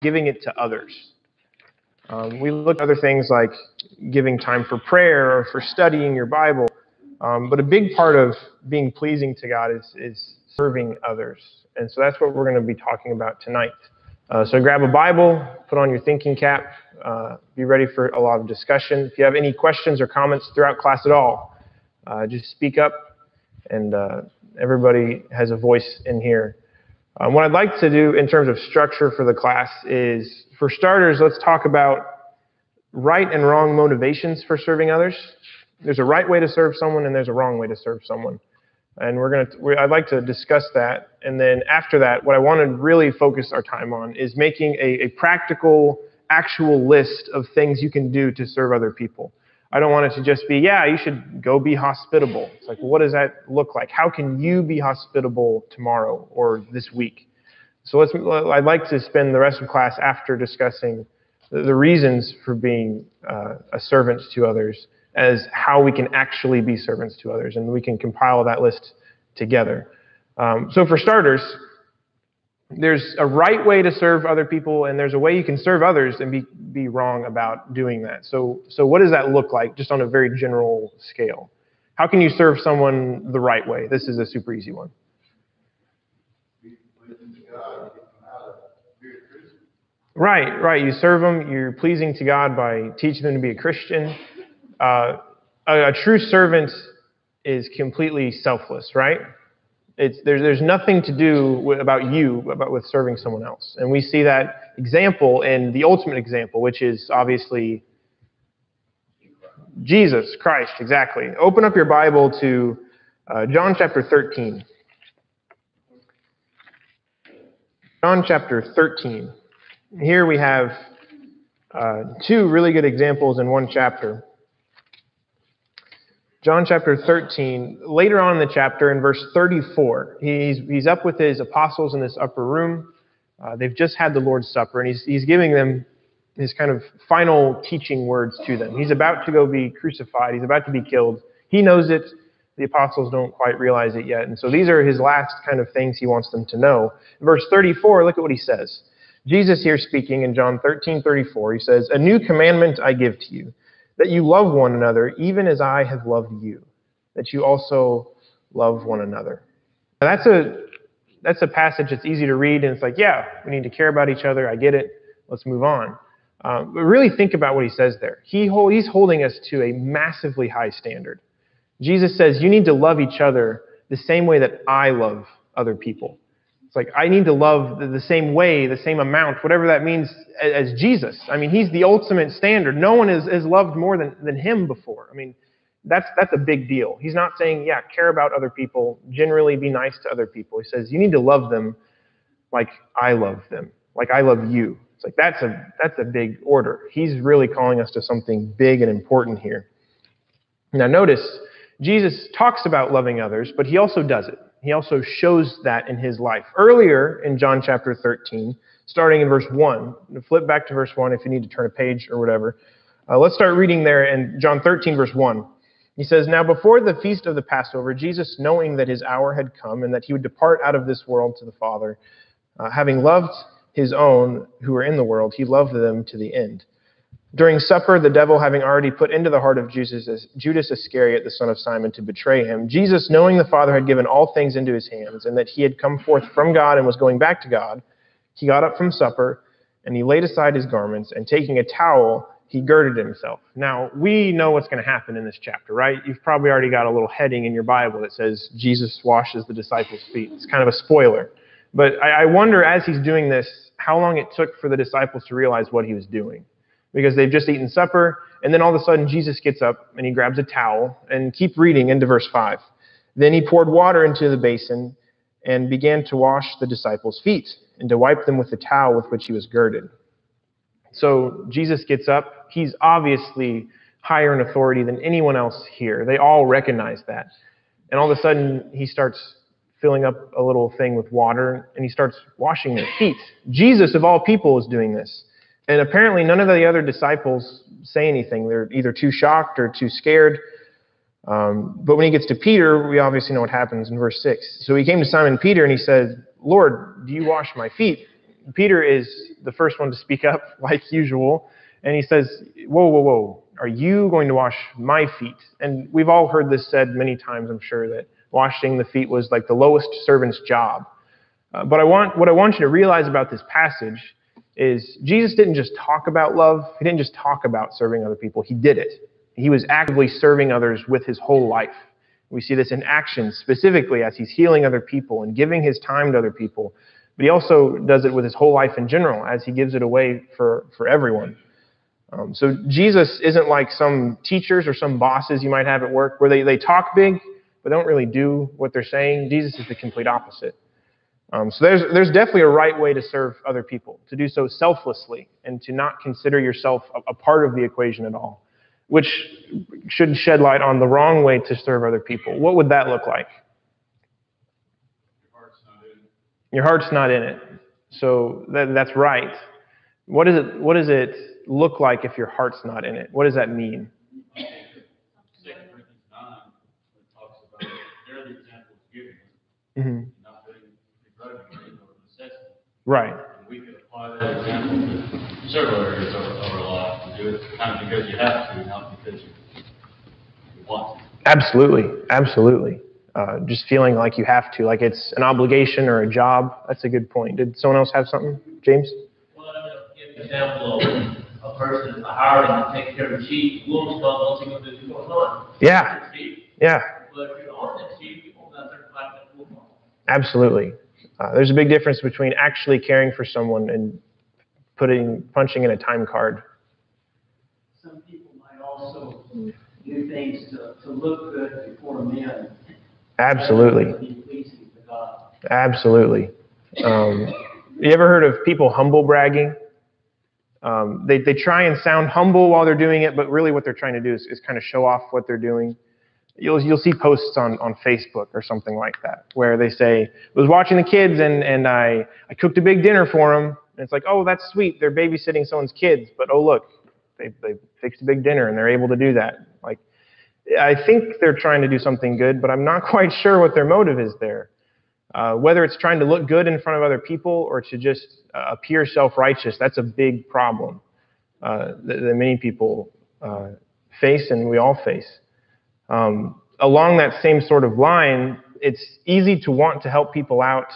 giving it to others. We look at other things like giving time for prayer or for studying your Bible, but a big part of being pleasing to God is serving others. And so that's what we're going to be talking about tonight. So grab a Bible, put on your thinking cap, be ready for a lot of discussion. If you have any questions or comments throughout class at all, just speak up, and everybody has a voice in here. What I'd like to do in terms of structure for the class is, for starters, let's talk about right and wrong motivations for serving others. There's a right way to serve someone, and there's a wrong way to serve someone. And I'd like to discuss that. And then after that, what I want to really focus our time on is making a practical, actual list of things you can do to serve other people. I don't want it to just be, yeah, you should go be hospitable. It's like, well, what does that look like? How can you be hospitable tomorrow or this week? So I'd like to spend the rest of class after discussing the reasons for being a servant to others, as how we can actually be servants to others, and we can compile that list together. So for starters, there's a right way to serve other people, and there's a way you can serve others and be wrong about doing that. So what does that look like, just on a very general scale? How can you serve someone the right way? This is a super easy one. Right. You serve them. You're pleasing to God by teaching them to be a Christian. A true servant is completely selfless, right? There's nothing to do with serving someone else. And we see that example in the ultimate example, which is obviously Jesus Christ, exactly. Open up your Bible to John chapter 13. John chapter 13. Here we have two really good examples in one chapter. John chapter 13, later on in the chapter, in verse 34, he's up with his apostles in this upper room. They've just had the Lord's Supper, and he's giving them his kind of final teaching words to them. He's about to go be crucified. He's about to be killed. He knows it. The apostles don't quite realize it yet. And so these are his last kind of things he wants them to know. In verse 34, look at what he says. Jesus here speaking in John 13:34, he says, "A new commandment I give to you, that you love one another, even as I have loved you, that you also love one another." Now that's a passage that's easy to read, and it's like, yeah, we need to care about each other. I get it. Let's move on. But really think about what he says there. He's holding us to a massively high standard. Jesus says, you need to love each other the same way that I love other people. It's like, I need to love the same way, the same amount, whatever that means, as Jesus. I mean, he's the ultimate standard. No one has loved more than him before. I mean, that's a big deal. He's not saying, yeah, care about other people, generally be nice to other people. He says, you need to love them like I love them, like I love you. It's like, that's a big order. He's really calling us to something big and important here. Now notice, Jesus talks about loving others, but he also does it. He also shows that in his life. Earlier in John chapter 13, starting in verse 1, flip back to verse 1 if you need to turn a page or whatever. Let's start reading there in John 13, verse 1. He says, "Now before the feast of the Passover, Jesus, knowing that his hour had come and that he would depart out of this world to the Father, having loved his own who were in the world, he loved them to the end. During supper, the devil having already put into the heart of Judas Iscariot, the son of Simon, to betray him, Jesus, knowing the Father had given all things into his hands, and that he had come forth from God and was going back to God, he got up from supper, and he laid aside his garments, and taking a towel, he girded himself." Now, we know what's going to happen in this chapter, right? You've probably already got a little heading in your Bible that says Jesus washes the disciples' feet. It's kind of a spoiler. But I wonder, as he's doing this, how long it took for the disciples to realize what he was doing. Because they've just eaten supper, and then all of a sudden Jesus gets up and he grabs a towel, and keep reading into verse 5. "Then he poured water into the basin and began to wash the disciples' feet and to wipe them with the towel with which he was girded." So Jesus gets up. He's obviously higher in authority than anyone else here. They all recognize that. And all of a sudden he starts filling up a little thing with water, and he starts washing their feet. Jesus, of all people, is doing this. And apparently none of the other disciples say anything. They're either too shocked or too scared. But when he gets to Peter, we obviously know what happens in verse 6. "So he came to Simon Peter and he said, 'Lord, do you wash my feet?' Peter is the first one to speak up, like usual, and he says, whoa, whoa, whoa, are you going to wash my feet? And we've all heard this said many times, I'm sure, that washing the feet was like the lowest servant's job. But what I want you to realize about this passage is Jesus didn't just talk about love. He didn't just talk about serving other people. He did it. He was actively serving others with his whole life. We see this in action, specifically as he's healing other people and giving his time to other people. But he also does it with his whole life in general, as he gives it away for everyone. So Jesus isn't like some teachers or some bosses you might have at work where they talk big, but don't really do what they're saying. Jesus is the complete opposite. So there's definitely a right way to serve other people, to do so selflessly and to not consider yourself a part of the equation at all, which should shed light on the wrong way to serve other people. What would that look like? Your heart's not in it. So that's right. What does it look like if your heart's not in it? What does that mean? Mm-hmm. Right. We could apply that example to several areas of our life. You do it kind of because you have to, not because you want to. Absolutely. Just feeling like you have to, like it's an obligation or a job. That's a good point. Did someone else have something? James? Well, I'm going to give an example of a person hiring to take care of sheep. Wolves don't think of this going on. Yeah. But if you're on that sheep, you won't have to fight that wolf. Absolutely. There's a big difference between actually caring for someone and punching in a time card. Some people might also do things to look good before men. Absolutely. Pleasing to God. Absolutely. You ever heard of people humble bragging? They try and sound humble while they're doing it, but really what they're trying to do is kind of show off what they're doing. You'll see posts on Facebook or something like that where they say, I was watching the kids and I cooked a big dinner for them. And it's like, oh, that's sweet. They're babysitting someone's kids. But oh, look, they fixed a big dinner and they're able to do that. Like, I think they're trying to do something good, but I'm not quite sure what their motive is there. Whether it's trying to look good in front of other people or to just appear self-righteous, that's a big problem that many people face and we all face. Along that same sort of line, it's easy to want to help people out,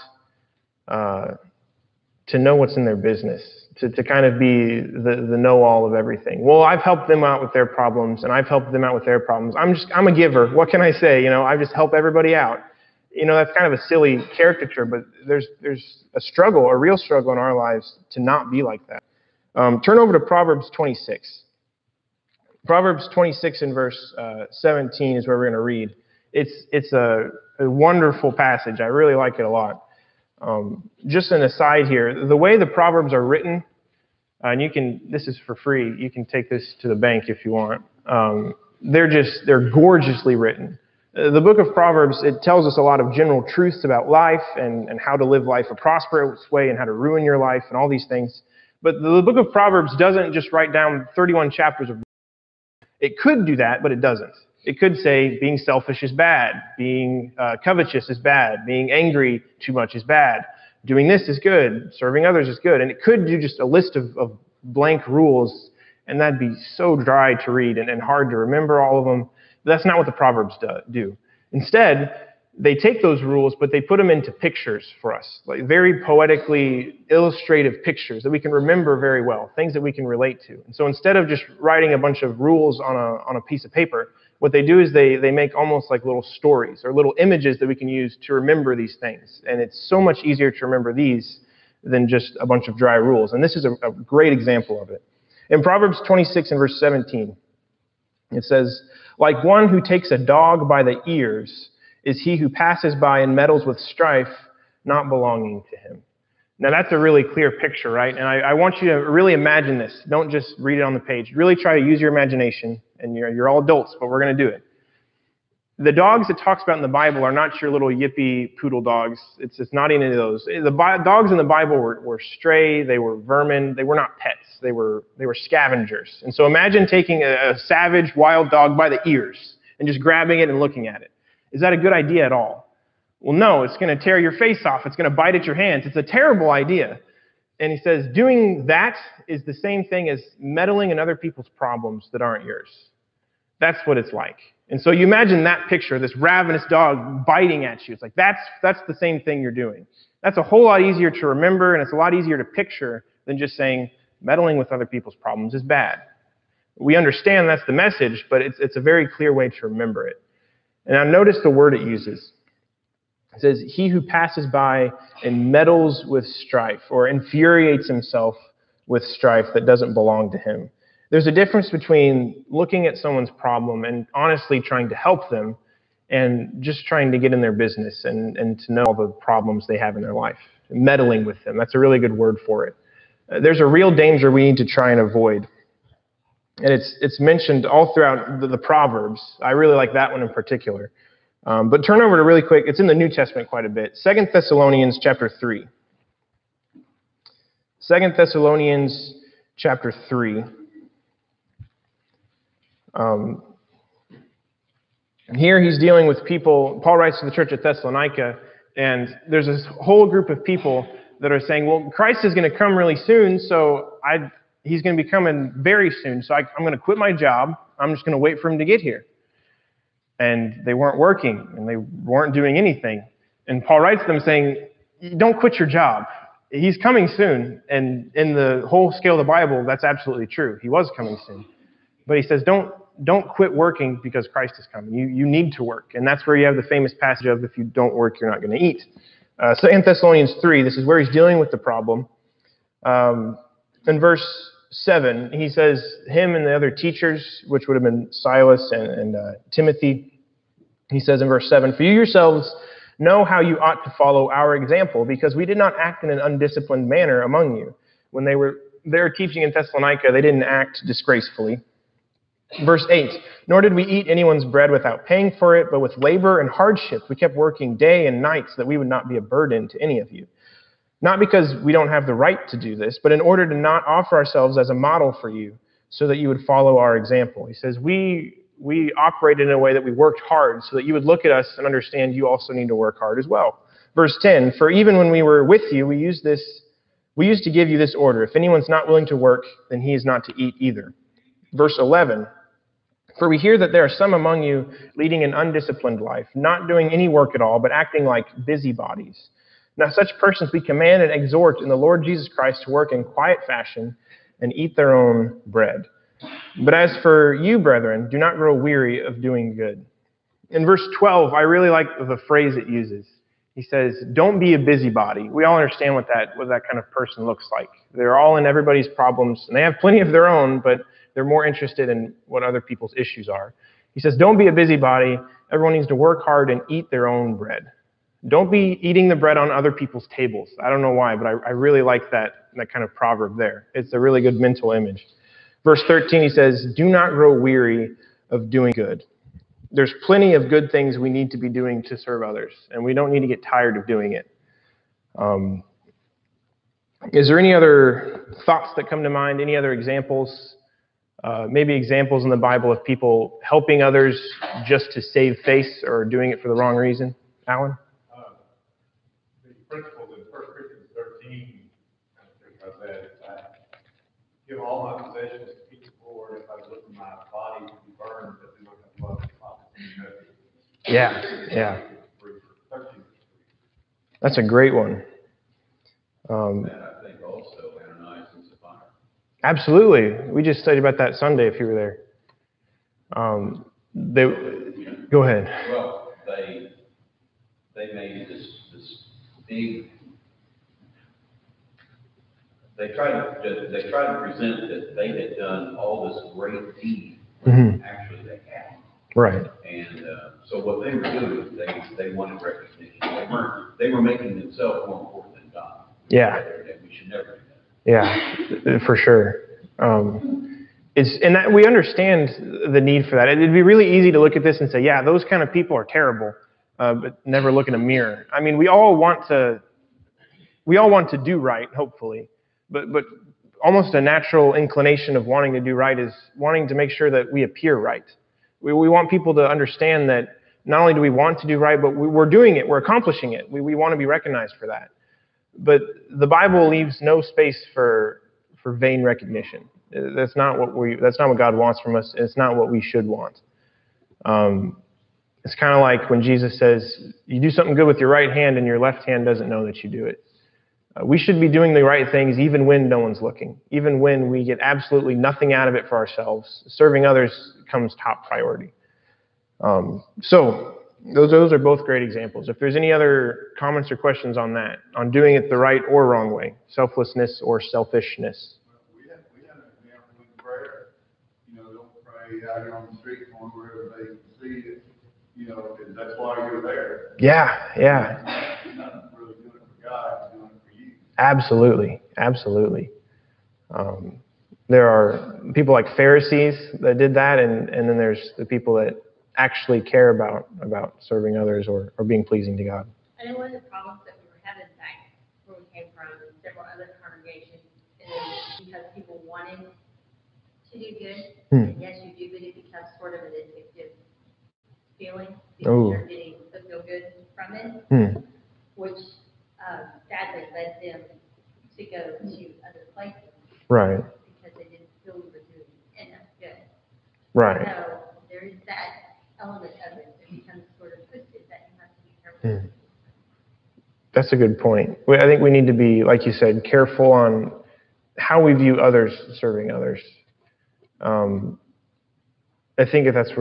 to know what's in their business, to kind of be the know-all of everything. Well, I've helped them out with their problems, and I've helped them out with their problems. I'm a giver. What can I say? I just help everybody out. That's kind of a silly caricature, but there's a struggle, a real struggle in our lives to not be like that. Turn over to Proverbs 26. Proverbs 26 and verse 17 is where we're going to read. It's a wonderful passage. I really like it a lot. Just an aside here, the way the Proverbs are written, and this is for free. You can take this to the bank if you want. They're gorgeously written. The book of Proverbs, it tells us a lot of general truths about life and how to live life a prosperous way and how to ruin your life and all these things. But the book of Proverbs doesn't just write down 31 chapters of. It could do that, but it doesn't. It could say being selfish is bad, being covetous is bad, being angry too much is bad, doing this is good, serving others is good. And it could do just a list of blank rules, and that'd be so dry to read and hard to remember all of them. But that's not what the Proverbs do. Instead, they take those rules, but they put them into pictures for us, like very poetically illustrative pictures that we can remember very well, things that we can relate to. And so instead of just writing a bunch of rules on a piece of paper, what they do is they make almost like little stories or little images that we can use to remember these things. And it's so much easier to remember these than just a bunch of dry rules. And this is a great example of it. In Proverbs 26 and verse 17, it says, like one who takes a dog by the ears is he who passes by and meddles with strife, not belonging to him. Now that's a really clear picture, right? And I want you to really imagine this. Don't just read it on the page. Really try to use your imagination. And you're all adults, but we're going to do it. The dogs it talks about in the Bible are not your little yippy poodle dogs. It's not any of those. The dogs in the Bible were stray. They were vermin. They were not pets. They were scavengers. And so imagine taking a savage wild dog by the ears and just grabbing it and looking at it. Is that a good idea at all? Well, no, it's going to tear your face off. It's going to bite at your hands. It's a terrible idea. And he says, doing that is the same thing as meddling in other people's problems that aren't yours. That's what it's like. And so you imagine that picture, this ravenous dog biting at you. It's like, that's the same thing you're doing. That's a whole lot easier to remember, and it's a lot easier to picture than just saying meddling with other people's problems is bad. We understand that's the message, but it's a very clear way to remember it. And now notice the word it uses. It says, he who passes by and meddles with strife, or infuriates himself with strife that doesn't belong to him. There's a difference between looking at someone's problem and honestly trying to help them and just trying to get in their business and to know all the problems they have in their life. Meddling with them, that's a really good word for it. There's a real danger we need to try and avoid. And it's mentioned all throughout the Proverbs. I really like that one in particular. But turn over to really quick, it's in the New Testament quite a bit. 2 Thessalonians chapter 3. 2 Thessalonians chapter 3. And here he's dealing with people. Paul writes to the church at Thessalonica, and there's this whole group of people that are saying, well, Christ is going to come really soon, so he's going to be coming very soon, so I'm going to quit my job. I'm just going to wait for him to get here. And they weren't working, and they weren't doing anything. And Paul writes to them saying, don't quit your job. He's coming soon. And in the whole scale of the Bible, that's absolutely true. He was coming soon. But he says, don't quit working because Christ is coming. You need to work. And that's where you have the famous passage of, if you don't work, you're not going to eat. So in Thessalonians 3, this is where he's dealing with the problem. In verse 7, he says, him and the other teachers, which would have been Silas and Timothy, he says in verse 7, for you yourselves know how you ought to follow our example, because we did not act in an undisciplined manner among you. When they were there teaching in Thessalonica, they didn't act disgracefully. Verse 8, nor did we eat anyone's bread without paying for it, but with labor and hardship we kept working day and night so that we would not be a burden to any of you. Not because we don't have the right to do this, but in order to not offer ourselves as a model for you, so that you would follow our example. He says, we operated in a way that we worked hard so that you would look at us and understand you also need to work hard as well. Verse 10, for even when we were with you, we used to give you this order. If anyone's not willing to work, then he is not to eat either. Verse 11, for we hear that there are some among you leading an undisciplined life, not doing any work at all, but acting like busybodies. Now such persons we command and exhort in the Lord Jesus Christ to work in quiet fashion and eat their own bread. But as for you, brethren, do not grow weary of doing good. In verse 12, I really like the phrase it uses. He says, don't be a busybody. We all understand what that kind of person looks like. They're all in everybody's problems, and they have plenty of their own, but they're more interested in what other people's issues are. He says, don't be a busybody. Everyone needs to work hard and eat their own bread. Don't be eating the bread on other people's tables. I don't know why, but I really like that kind of proverb there. It's a really good mental image. Verse 13, he says, do not grow weary of doing good. There's plenty of good things we need to be doing to serve others, and we don't need to get tired of doing it. Is there any other thoughts that come to mind? Any other examples? Maybe examples in the Bible of people helping others just to save face or doing it for the wrong reason? Alan? The principles in 1 Corinthians 13, because I give all my possessions to keep the poor, if I look at my body to be burned, but they don't have love and profit. Yeah. That's a great one. And I think also Ananias and Sapphira. Absolutely. We just studied about that Sunday if you were there. Go ahead. Well, they made this big. They tried to present that they had done all this great deed when actually they hadn't. Right. And so what they were doing, they wanted recognition. They were making themselves more important than God. Yeah. And we should never do that. Yeah, for sure. And that we understand the need for that. It'd be really easy to look at this and say, yeah, those kind of people are terrible, but never look in a mirror. I mean, we all want to do right, hopefully, but almost a natural inclination of wanting to do right is wanting to make sure that we appear right. We want people to understand that not only do we want to do right, but we're doing it, we're accomplishing it. We want to be recognized for that. But the Bible leaves no space for vain recognition. That's not what God wants from us. It's not what we should want. It's kind of like when Jesus says, you do something good with your right hand and your left hand doesn't know that you do it. We should be doing the right things even when no one's looking, even when we get absolutely nothing out of it for ourselves. Serving others comes top priority. So those are both great examples. If there's any other comments or questions on that, on doing it the right or wrong way, selflessness or selfishness. We had an example in prayer. Don't pray out here on the street corner where everybody can see it, because that's why you're there. Yeah. You're not really doing it for God, you're doing it for you. Absolutely. There are people like Pharisees that did that, and then there's the people that actually care about serving others or being pleasing to God. I know one of the problems that we were having back where we came from, several other congregations, is because people wanted to do good, and yes, you do, but it becomes sort of an addictive feeling because you're getting the feel good from it, which sadly led them to go to other places. Right. Because they didn't feel we were doing enough good. Right. So there is that element of it that becomes sort of twisted that you have to be careful. That's a good point. I think we need to be, like you said, careful on how we view others serving others. I think that's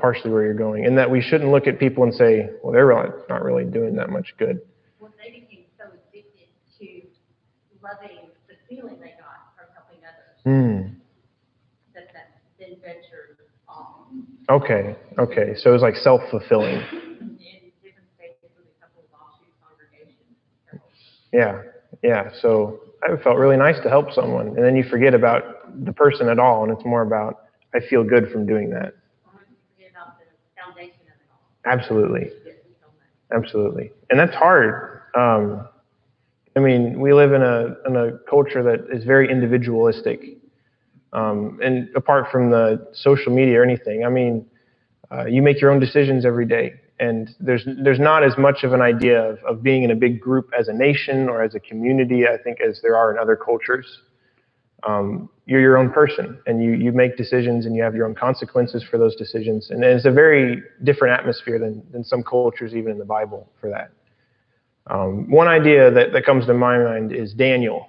partially where you're going, and that we shouldn't look at people and say, well, they're really not really doing that much good. Well, they became so addicted to loving the feeling they got from helping others that then ventured off. Okay. So it was like self-fulfilling. In different states with a couple of offshoot congregations. Yeah. So it felt really nice to help someone, and then you forget about the person at all, and it's more about, I feel good from doing that. Forget about the foundation of it all. Absolutely. And that's hard. We live in a culture that is very individualistic. And apart from the social media or anything, you make your own decisions every day. And there's not as much of an idea of being in a big group as a nation or as a community, I think, as there are in other cultures. You're your own person, and you make decisions, and you have your own consequences for those decisions. And it's a very different atmosphere than some cultures, even in the Bible, for that. One idea that comes to my mind is Daniel.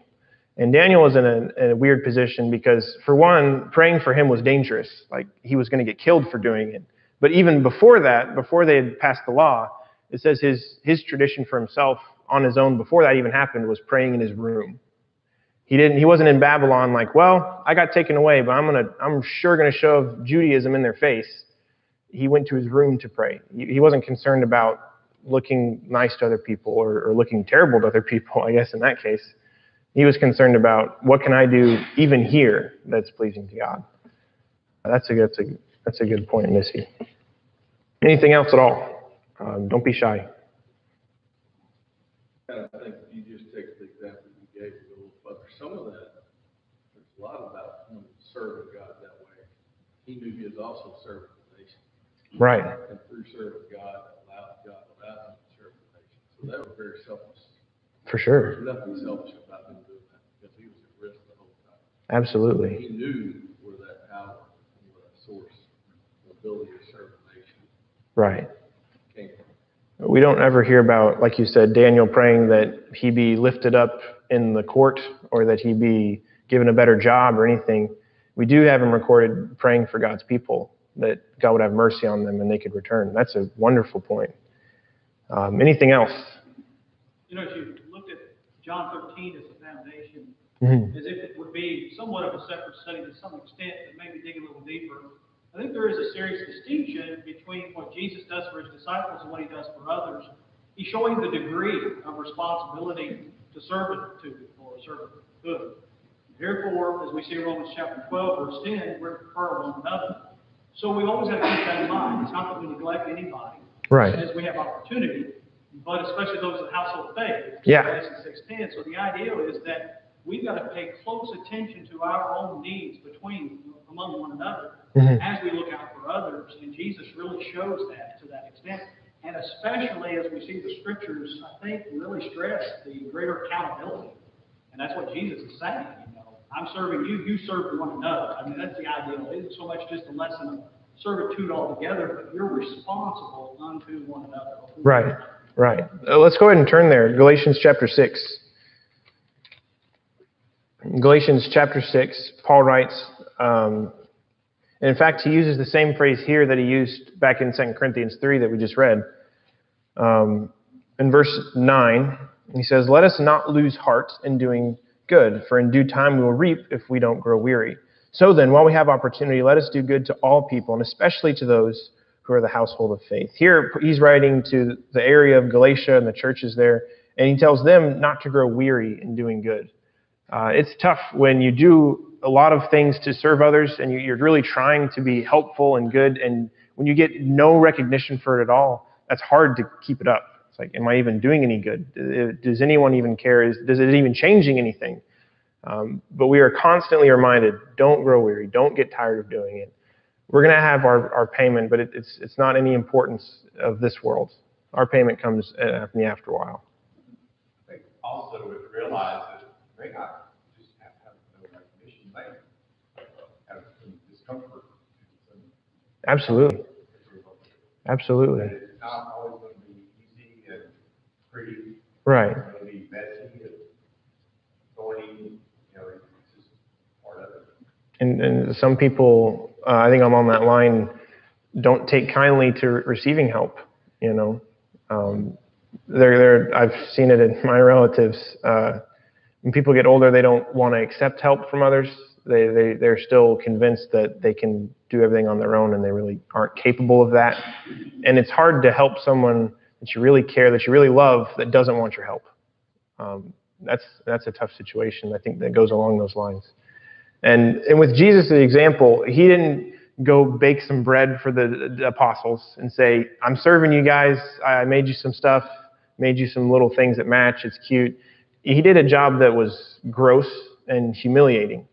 And Daniel was in a weird position because, for one, praying for him was dangerous. Like, he was going to get killed for doing it. But even before that, before they had passed the law, it says his tradition for himself on his own, before that even happened, was praying in his room. He wasn't in Babylon like, well, I got taken away, but I'm sure going to shove Judaism in their face. He went to his room to pray. He wasn't concerned about looking nice to other people or looking terrible to other people, I guess, in that case. He was concerned about, what can I do even here that's pleasing to God? That's a good point, Missy. Anything else at all? Don't be shy. I think if you just take the example you gave a little further, some of that, there's a lot about him serving God that way. He knew he was also serving the nation. Right. And through serving God allowed him to serve the nation. So that was very selfless. For sure. There's nothing selfish about him doing that because he was at risk the whole time. Absolutely. He knew where that power and where that source, the ability to serve the nation, Right. came from. We don't ever hear about, like you said, Daniel praying that he be lifted up in the court or that he be given a better job or anything. We do have him recorded praying for God's people, that God would have mercy on them and they could return. That's a wonderful point. Anything else? As you looked at John 13 as a foundation, Mm-hmm. as if it would be somewhat of a separate study to some extent, but maybe dig a little deeper. I think there is a serious distinction between what Jesus does for his disciples and what he does for others. He's showing the degree of responsibility to serve good. Therefore, as we see in Romans chapter 12, verse 10, we're to prefer one another. So we've always got to keep that in mind. It's not that we neglect anybody, Right. as we have opportunity, but especially those in the household of faith. Yeah. Galatians 6:10. So the idea is that we've got to pay close attention to our own needs among one another as we look out for others. And Jesus really shows that to that extent. And especially as we see the scriptures, I think, really stress the greater accountability. And that's what Jesus is saying, you know. I'm serving you, you serve one another. I mean, that's the ideal. It isn't so much just a lesson of servitude altogether, but you're responsible unto one another. Right, right. Let's go ahead and turn there. Galatians chapter 6. Galatians chapter 6, Paul writes, and in fact, he uses the same phrase here that he used back in 2 Corinthians 3 that we just read. In verse 9, he says, "Let us not lose heart in doing good, for in due time we will reap if we don't grow weary. So then, while we have opportunity, let us do good to all people, and especially to those who are the household of faith." Here, he's writing to the area of Galatia and the churches there, and he tells them not to grow weary in doing good. It's tough when you do a lot of things to serve others and you're really trying to be helpful and good, and when you get no recognition for it at all, that's hard to keep it up. It's like, am I even doing any good? Does anyone even care? Does it even changing anything? But we are constantly reminded, don't grow weary, don't get tired of doing it. We're going to have our payment, but it's not any importance of this world. Our payment comes after a while. I think also we realize that they not just have no recognition, they have some discomfort. Absolutely. Absolutely. And it's not always going to be easy and pretty. Right. It's going to be messy and thorny, you know, it's just part of it. And some people, I think I'm on that line, don't take kindly to receiving help, you know. I've seen it in my relatives. When people get older, they don't want to accept help from others. They're still convinced that they can do everything on their own, and they really aren't capable of that. And it's hard to help someone that you really care, that you really love, that doesn't want your help. That's a tough situation. I think that goes along those lines. And with Jesus' example, he didn't go bake some bread for the apostles and say, "I'm serving you guys. I made you some stuff, made you some little things that match. It's cute." He did a job that was gross and humiliating.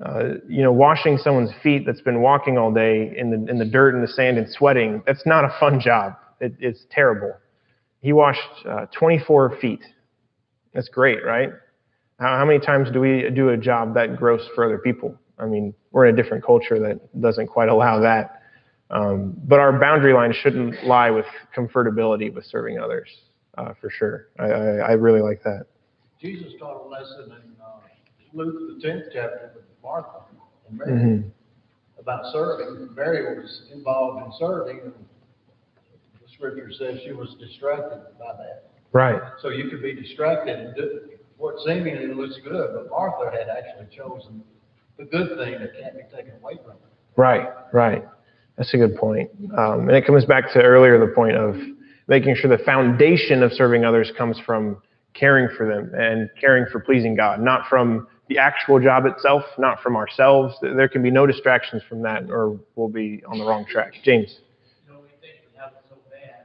Washing someone's feet that's been walking all day in the dirt and the sand and sweating, that's not a fun job. It's terrible. He washed 24 feet. That's great, right? How many times do we do a job that gross for other people? I mean, we're in a different culture that doesn't quite allow that. But our boundary line shouldn't lie with comfortability with serving others, for sure. I really like that. Jesus taught a lesson in Luke, the 10th chapter, with Martha and Mary, about serving. Mary was involved in serving, and the scripture says she was distracted by that. Right. So you could be distracted and do what seemingly looks good, but Martha had actually chosen the good thing that can't be taken away from her. Right. That's a good point. And it comes back to earlier the point of making sure the foundation of serving others comes from caring for them and caring for pleasing God, not from the actual job itself, not from ourselves. There can be no distractions from that, or we'll be on the wrong track. James. We think we have it so bad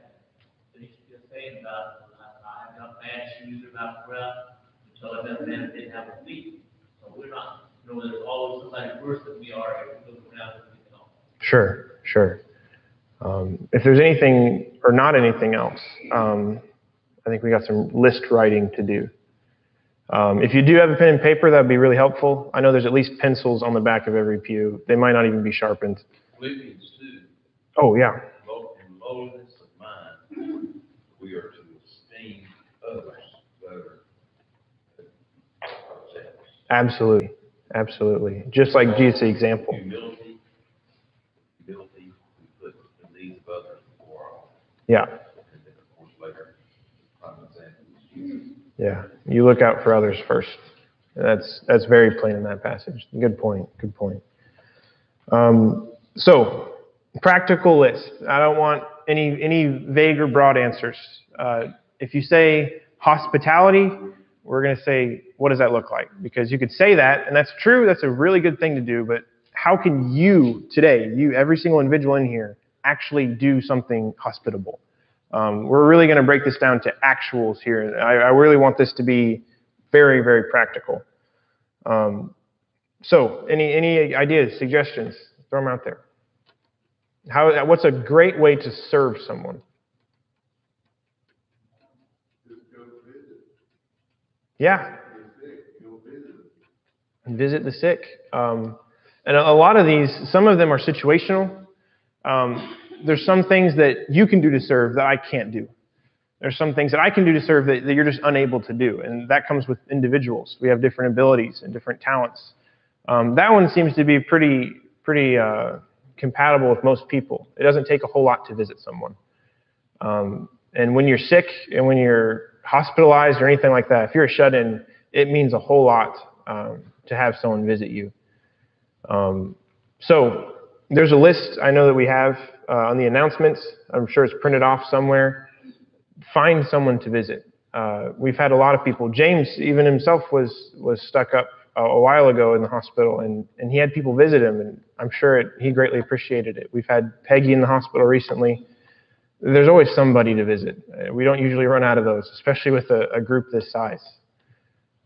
that he's just saying about, I got bad shoes about breath, so I didn't have a feet. So we're not, there's always somebody worse than we are if we look around and we don't. Sure. If there's anything or not anything else, I think we got some list writing to do. If you do have a pen and paper, that would be really helpful. I know there's at least pencils on the back of every pew. They might not even be sharpened. Philippians 2. Oh, yeah. In lowliness of mind, we are to esteem others better than ourselves. Absolutely. Just like Jesus' example. Humility, we put the needs of others before our own. Yeah. And then, of course, later, prime example is Jesus. Yeah. You look out for others first. That's very plain in that passage. Good point. So, practical list. I don't want any vague or broad answers. If you say hospitality, we're going to say, what does that look like? Because you could say that, and that's true. That's a really good thing to do. But how can you today, every single individual in here, actually do something hospitable? We're really going to break this down to actuals here. I really want this to be very, very practical. So, any ideas, suggestions? Throw them out there. What's a great way to serve someone? Yeah. And visit the sick. And a lot of these, some of them are situational. There's some things that you can do to serve that I can't do. There's some things that I can do to serve that you're just unable to do. And that comes with individuals. We have different abilities and different talents. That one seems to be pretty compatible with most people. It doesn't take a whole lot to visit someone. And when you're sick and when you're hospitalized or anything like that, if you're a shut-in, it means a whole lot to have someone visit you. So there's a list I know that we have on the announcements. I'm sure it's printed off somewhere. Find someone to visit. We've had a lot of people. James, even himself, was stuck up a while ago in the hospital, and he had people visit him, and I'm sure he greatly appreciated it. We've had Peggy in the hospital recently. There's always somebody to visit. We don't usually run out of those, especially with a group this size.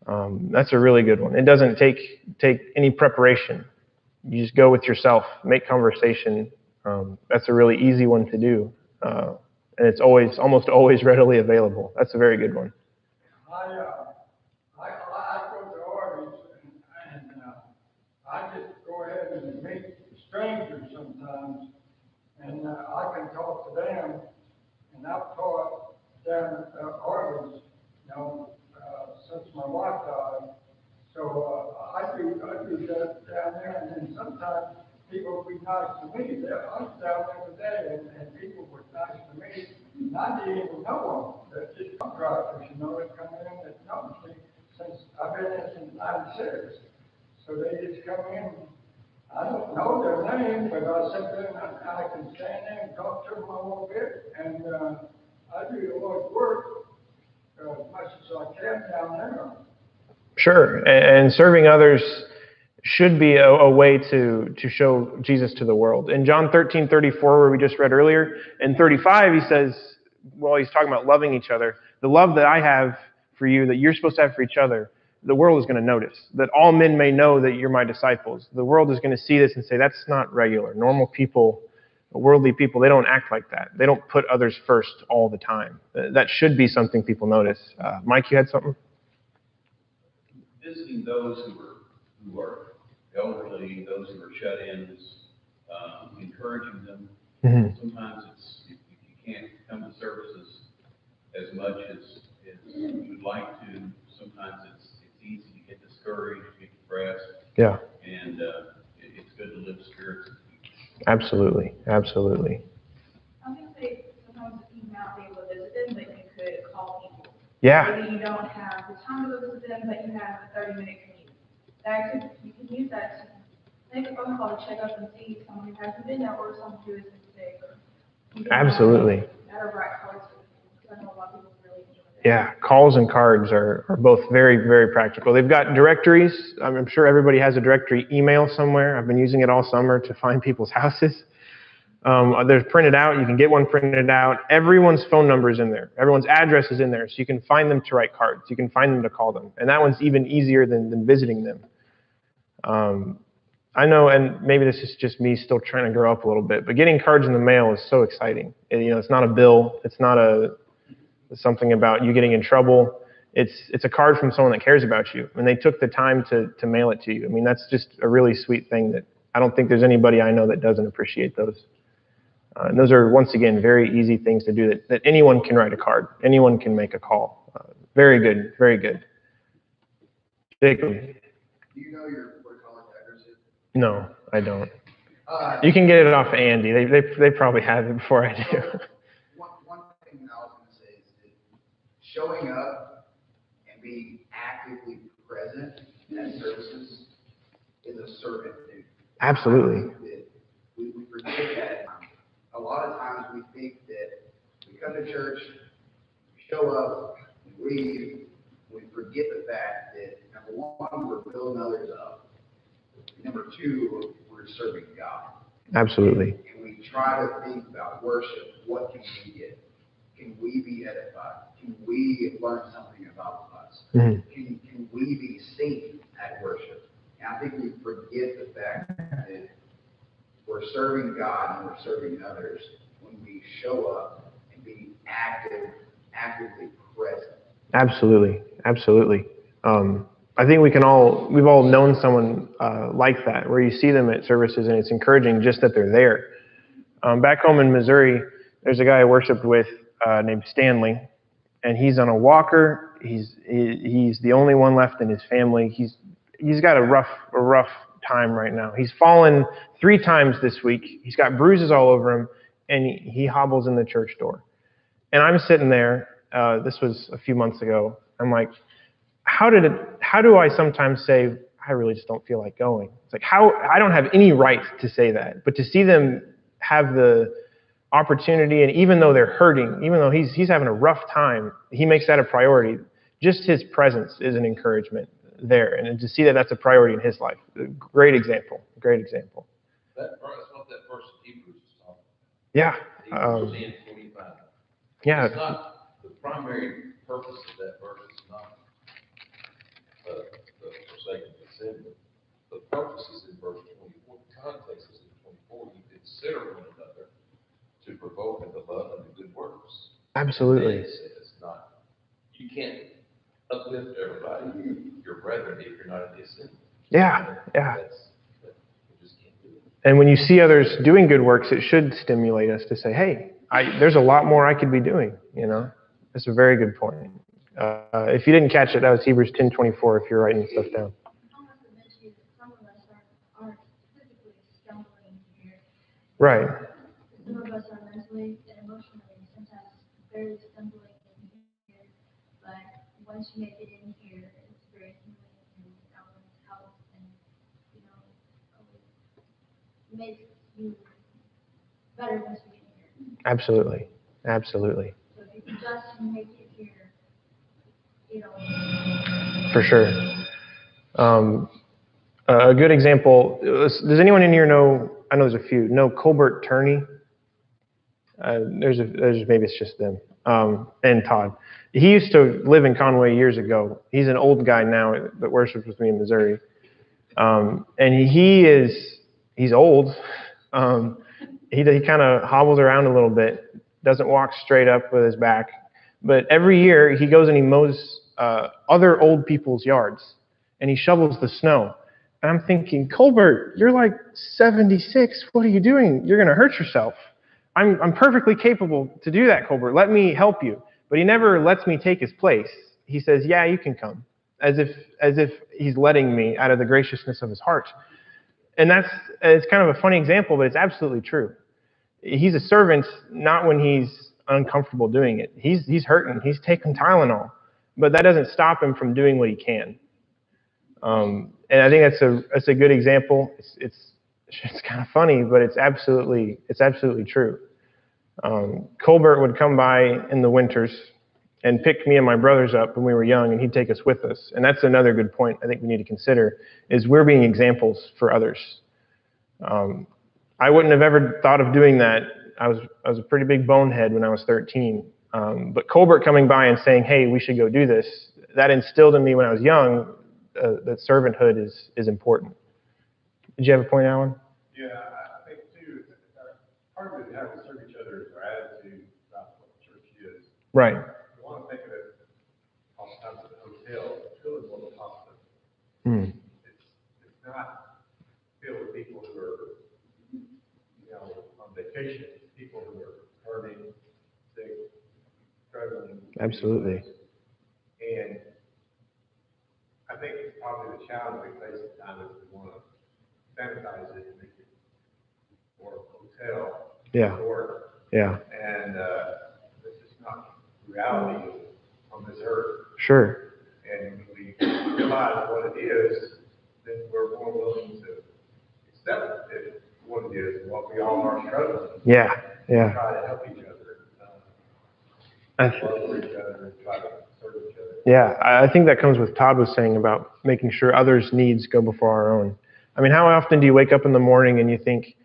That's a really good one. It doesn't take any preparation. You just go with yourself, make conversation. That's a really easy one to do. And it's almost always readily available. That's a very good one. I go to Arby's and I just go ahead and meet strangers sometimes, and I can talk to them, and I've taught them Arby's, since my wife died. So I do that down there, and then sometimes people will be nice to me. I was down there today, and people were nice to me. And I didn't even know them. They're just truck drivers, that come in that know me since I've been in since '96. So they just come in. I don't know their name, but I sit there and I can stand there and talk to them a little bit. And I do the Lord's work as much as I can down there. Sure, and serving others should be a way to show Jesus to the world. In John 13:34, where we just read earlier, in 35, he says, well, he's talking about loving each other. The love that I have for you, that you're supposed to have for each other, the world is going to notice. That all men may know that you're my disciples. The world is going to see this and say, that's not regular. Normal people, worldly people, they don't act like that. They don't put others first all the time. That should be something people notice. Mike, you had something? Visiting those who are elderly, those who are shut-ins, encouraging them. Mm-hmm. Sometimes if you can't come to services as much as you'd like to, sometimes it's easy to get discouraged, get depressed. Yeah. And it's good to live spirits. Absolutely. Absolutely. I'm going to say sometimes you may not be able to visit them, but you could call people. Yeah. Maybe you don't have the time to go visit them, but you have a 30-minute commute. You can use that to make a phone call to check up and see someone who hasn't been there or someone who is sick. Absolutely. Better write cards for people, because I know a lot of people really enjoy that. Yeah, calls and cards are both very, very practical. They've got directories. I'm sure everybody has a directory email somewhere. I've been using it all summer to find people's houses. They're printed out. You can get one printed out. Everyone's phone number is in there. Everyone's address is in there, so you can find them to write cards. You can find them to call them. And that one's even easier than visiting them. I know, and maybe this is just me still trying to grow up a little bit, but getting cards in the mail is so exciting. It's not a bill. It's not something about you getting in trouble. It's a card from someone that cares about you, and they took the time to mail it to you. I mean, that's just a really sweet thing that I don't think there's anybody I know that doesn't appreciate those. And those are, once again, very easy things to do that anyone can write a card. Anyone can make a call. Very good, very good. Jacob. Do you know your Port College address? No, I don't. You can get it off of Andy. They probably have it before I do. One thing that I was going to say is that showing up and being actively present at services is a servant duty. Absolutely. We forget that. A lot of times we think that we come to church, we show up, we leave, we forget the fact that, number one, we're building others up. Number two, we're serving God. Absolutely. And we try to think about worship. What can we get? Can we be edified? Can we learn something about us? Mm-hmm. Can we be seen at worship? And I think we forget the fact that we're serving God and we're serving others when we show up and be actively present. Absolutely. Absolutely. I think we've all known someone like that, where you see them at services and it's encouraging just that they're there. Back home in Missouri, there's a guy I worshiped with named Stanley, and he's on a walker. He's the only one left in his family. He's got a rough time right now. He's fallen 3 times this week. He's got bruises all over him, and he hobbles in the church door. And I'm sitting there. This was a few months ago. I'm like, how do I sometimes say, I really just don't feel like going? It's like, I don't have any right to say that, but to see them have the opportunity, and even though they're hurting, even though he's having a rough time, he makes that a priority. Just his presence is an encouragement there, and to see that that's a priority in his life. Great example. That's what that verse in Hebrews is talking about. Yeah. Hebrews 10:25. Yeah. It's not, the primary purpose of that verse is not the forsaking the sin. The purpose is in verse 24. The context is in 24. You consider one another to provoke unto love and to good works. Absolutely. It's not, you can't uplift everybody, your brethren, if you're not in his sin. Yeah. You just can't do it. And when you see others doing good works, it should stimulate us to say, hey, there's a lot more I could be doing, That's a very good point. If you didn't catch it, that was Hebrews 10:24 if you're writing stuff down. Some of us aren't physically stumbling here. Right. Some of us are mentally and emotionally sometimes barely stumbling in here. But once you make it in here, it's very healing and help and, it makes you better once you get here. Absolutely. So if you can just make it here, For sure. A good example, does anyone in here know, I know there's a few, know Colbert Turney? There's maybe it's just them, and Todd. He used to live in Conway years ago. He's an old guy now that worships with me in Missouri. And he's old. He kind of hobbles around a little bit, doesn't walk straight up with his back. But every year he goes and he mows other old people's yards, and he shovels the snow. And I'm thinking, Colbert, you're like 76. What are you doing? You're going to hurt yourself. I'm perfectly capable to do that, Colbert. Let me help you. But he never lets me take his place. He says, yeah, you can come, as if he's letting me out of the graciousness of his heart. And it's kind of a funny example, but it's absolutely true. He's a servant not when he's uncomfortable doing it. He's hurting. He's taking Tylenol. But that doesn't stop him from doing what he can. And I think that's a good example. It's kind of funny, but it's absolutely true. Colbert would come by in the winters and pick me and my brothers up when we were young, and he'd take us with us. And that's another good point I think we need to consider, is we're being examples for others. I wouldn't have ever thought of doing that. I was a pretty big bonehead when I was 13. But Colbert coming by and saying, hey, we should go do this, that instilled in me when I was young that servanthood is important. Did you have a point, Alan? Yeah, I think too, part of it is how we serve each other is our attitude about what the church is. Right. You want to think of it oftentimes at a hotel, it's really more of a hospital. Mm. It's not filled with people who are, on vacation, it's people who are hurting, sick, struggling. Absolutely. And I think it's probably the challenge we face at times is we want to sanitize it and make it more hotel. Yeah. Resort. Yeah. And this is not reality on this earth. Sure. And when we realize what it is, then we're more willing to accept it, what it is, and what we all are struggling. Yeah. Yeah. Try to help each other. Love each other and try to serve each other. Yeah, I think that comes with Todd was saying about making sure others' needs go before our own. I mean, how often do you wake up in the morning and you think,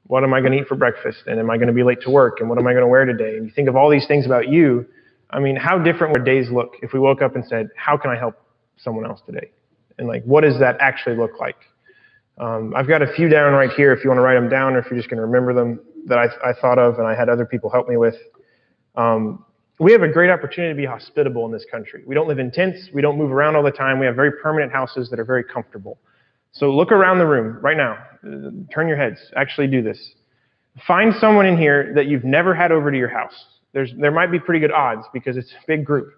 what am I going to eat for breakfast? And am I going to be late to work? And what am I going to wear today? And you think of all these things about you. I mean, how different would days look if we woke up and said, how can I help someone else today? And what does that actually look like? I've got a few down right here if you want to write them down, or if you're just going to remember them, that I thought of and I had other people help me with. we have a great opportunity to be hospitable in this country. We don't live in tents. We don't move around all the time. We have very permanent houses that are very comfortable. So look around the room right now. Turn your heads. Actually do this. Find someone in here that you've never had over to your house. There might be pretty good odds because it's a big group.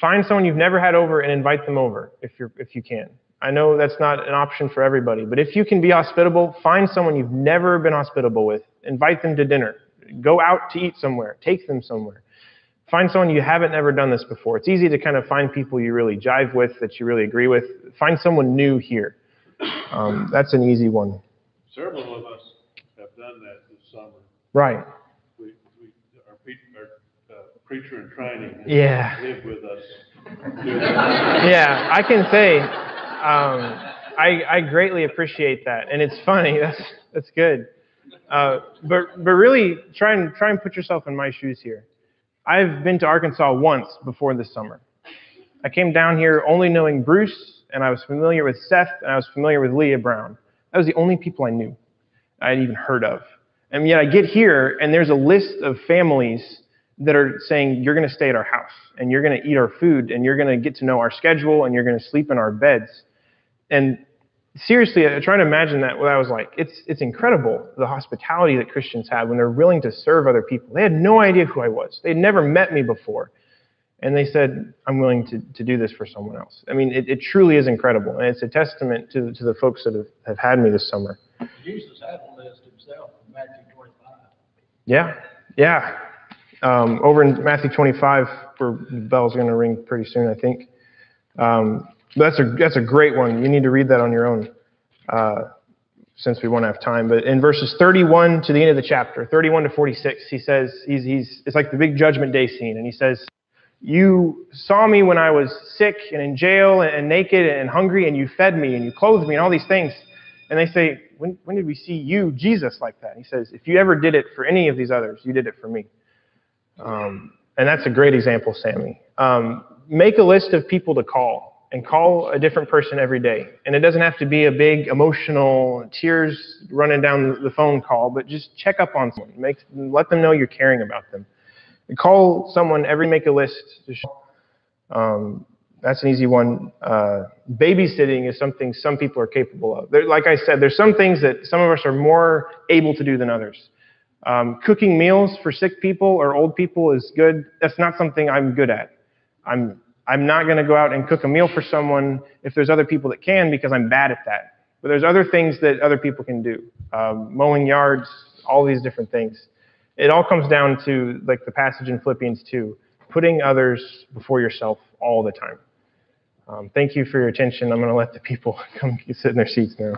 Find someone you've never had over and invite them over if you can. I know that's not an option for everybody, but if you can be hospitable, find someone you've never been hospitable with. Invite them to dinner. Go out to eat somewhere. Take them somewhere. Find someone you haven't ever done this before. It's easy to kind of find people you really jive with, that you really agree with. Find someone new here. That's an easy one. Several of us have done that this summer. Right. Our preacher in training lived with us. Yeah, I can say I greatly appreciate that, and it's funny. That's good. But really try and put yourself in my shoes here. I've been to Arkansas once before this summer. I came down here only knowing Bruce, and I was familiar with Seth, and I was familiar with Leah Brown. That was the only people I knew, I had even heard of. And yet I get here, and there's a list of families that are saying, you're going to stay at our house, and you're going to eat our food, and you're going to get to know our schedule, and you're going to sleep in our beds. And seriously, I try to imagine that what I was like. It's incredible, the hospitality that Christians have when they're willing to serve other people. They had no idea who I was. They'd never met me before. And they said, I'm willing to do this for someone else. I mean, it truly is incredible. And it's a testament to the folks that have had me this summer. Jesus had a list himself in Matthew 25. Yeah. Over in Matthew 25, where the bell's going to ring pretty soon, I think. That's a great one. You need to read that on your own, since we won't have time. But in verses 31 to the end of the chapter, 31 to 46, he says, it's like the big judgment day scene. And he says, you saw me when I was sick and in jail and naked and hungry, and you fed me and you clothed me and all these things. And they say, when did we see you, Jesus, like that? And he says, if you ever did it for any of these others, you did it for me. And that's a great example, Sammy. Make a list of people to call, and call a different person every day. And it doesn't have to be a big emotional, tears running down the phone call, but just check up on someone. Let them know you're caring about them. And call someone make a list. That's an easy one. Babysitting is something some people are capable of. Like I said, there's some things that some of us are more able to do than others. Cooking meals for sick people or old people is good. That's not something I'm good at. I'm not going to go out and cook a meal for someone if there's other people that can, because I'm bad at that. But there's other things that other people can do. Mowing yards, all these different things. It all comes down to, like the passage in Philippians 2, putting others before yourself all the time. Thank you for your attention. I'm going to let the people come sit in their seats now.